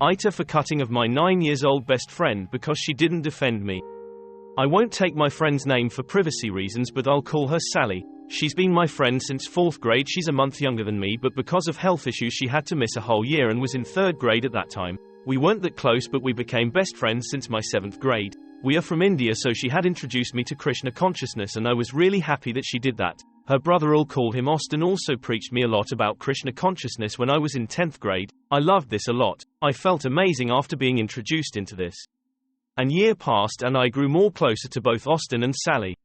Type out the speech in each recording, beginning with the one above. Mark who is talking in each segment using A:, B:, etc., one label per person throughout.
A: AITA for cutting of my 9 years old best friend because she didn't defend me. I won't take my friend's name for privacy reasons, but I'll call her Sally. She's been my friend since 4th grade. She's a month younger than me, but because of health issues she had to miss a whole year and was in 3rd grade at that time. We weren't that close, but we became best friends since my 7th grade. We are from India, so she had introduced me to Krishna consciousness and I was really happy that she did that. Her brother, I'll call him Austin, also preached me a lot about Krishna consciousness when I was in 10th grade. I loved this a lot. I felt amazing after being introduced into this. An year passed and I grew more closer to both Austin and Sally.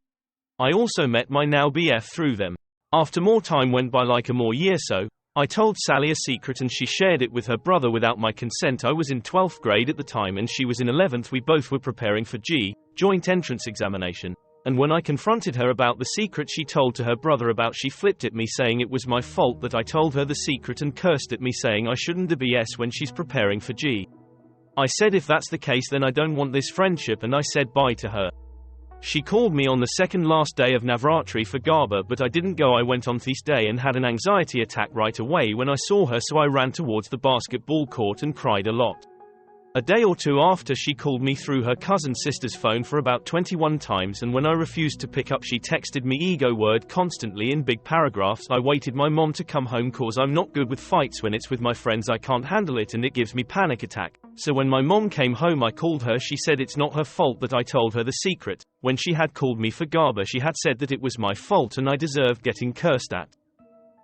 A: I also met my now BF through them. After more time went by, like a more year so, I told Sally a secret and she shared it with her brother without my consent. I was in 12th grade at the time and she was in 11th. We both were preparing for joint entrance examination. And when I confronted her about the secret she told to her brother about, she flipped at me saying it was my fault that I told her the secret and cursed at me saying I shouldn't do BS when she's preparing for I said if that's the case then I don't want this friendship and I said bye to her. She called me on the second last day of Navratri for Garba, but I didn't go. I went on this day and had an anxiety attack right away when I saw her, so I ran towards the basketball court and cried a lot. A day or two after she called me through her cousin sister's phone for about 21 times, and when I refused to pick up she texted me ego word constantly in big paragraphs. I waited my mom to come home cause I'm not good with fights. When it's with my friends I can't handle it and it gives me panic attack. So when my mom came home I called her. She said it's not her fault that I told her the secret. When she had called me for Garba she had said that it was my fault and I deserved getting cursed at.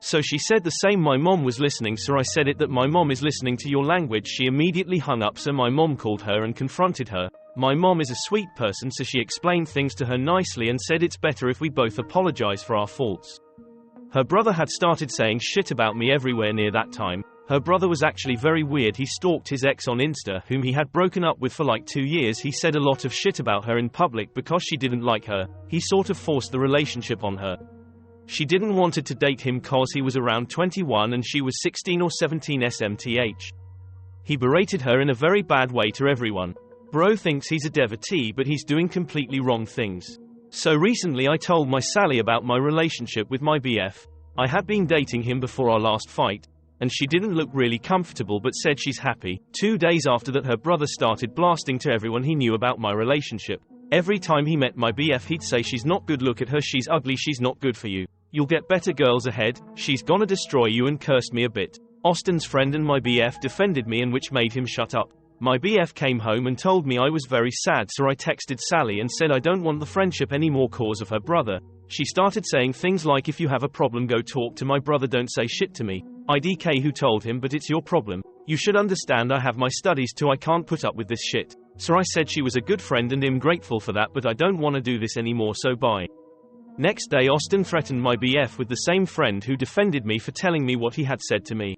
A: So she said the same. My mom was listening, so I said it that my mom is listening to your language. She immediately hung up, so my mom called her and confronted her. My mom is a sweet person, so she explained things to her nicely and said it's better if we both apologize for our faults. Her brother had started saying shit about me everywhere near that time. Her brother was actually very weird. He stalked his ex on Insta, whom he had broken up with for like 2 years. He said a lot of shit about her in public because she didn't like her. He sort of forced the relationship on her. She didn't wanted to date him cause he was around 21 and she was 16 or 17 SMTH. He berated her in a very bad way to everyone. Bro thinks he's a devotee but he's doing completely wrong things. So recently I told my Sally about my relationship with my BF. I had been dating him before our last fight, and she didn't look really comfortable but said she's happy. 2 days after that her brother started blasting to everyone he knew about my relationship. Every time he met my BF he'd say she's not good, look at her, she's ugly, she's not good for you. You'll get better girls ahead, she's gonna destroy you, and cursed me a bit. Austin's friend and my BF defended me, and which made him shut up. My BF came home and told me I was very sad, so I texted Sally and said I don't want the friendship anymore cause of her brother. She started saying things like if you have a problem go talk to my brother, don't say shit to me. IDK who told him but it's your problem. You should understand I have my studies too, I can't put up with this shit. So I said she was a good friend and I'm grateful for that, but I don't want to do this anymore, so bye. Next day Austin threatened my BF with the same friend who defended me for telling me what he had said to me.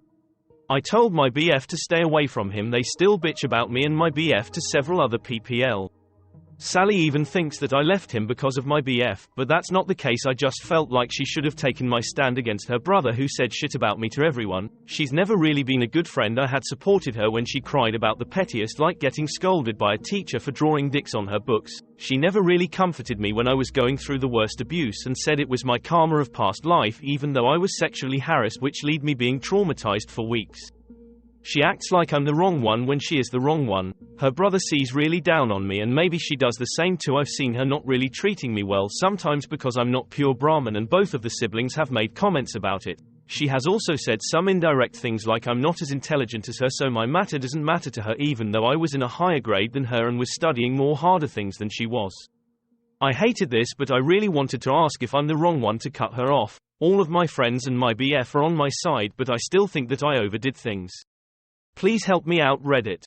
A: I told my BF to stay away from him. They still bitch about me and my BF to several other PPL. Sally even thinks that I left him because of my BF, but that's not the case. I just felt like she should have taken my stand against her brother who said shit about me to everyone. She's never really been a good friend. I had supported her when she cried about the pettiest, like getting scolded by a teacher for drawing dicks on her books. She never really comforted me when I was going through the worst abuse and said it was my karma of past life, even though I was sexually harassed, which led me being traumatized for weeks. She acts like I'm the wrong one when she is the wrong one. Her brother sees really down on me and maybe she does the same too. I've seen her not really treating me well sometimes because I'm not pure Brahmin, and both of the siblings have made comments about it. She has also said some indirect things like I'm not as intelligent as her, so my matter doesn't matter to her, even though I was in a higher grade than her and was studying more harder things than she was. I hated this, but I really wanted to ask if I'm the wrong one to cut her off. All of my friends and my BF are on my side, but I still think that I overdid things. Please help me out, Reddit.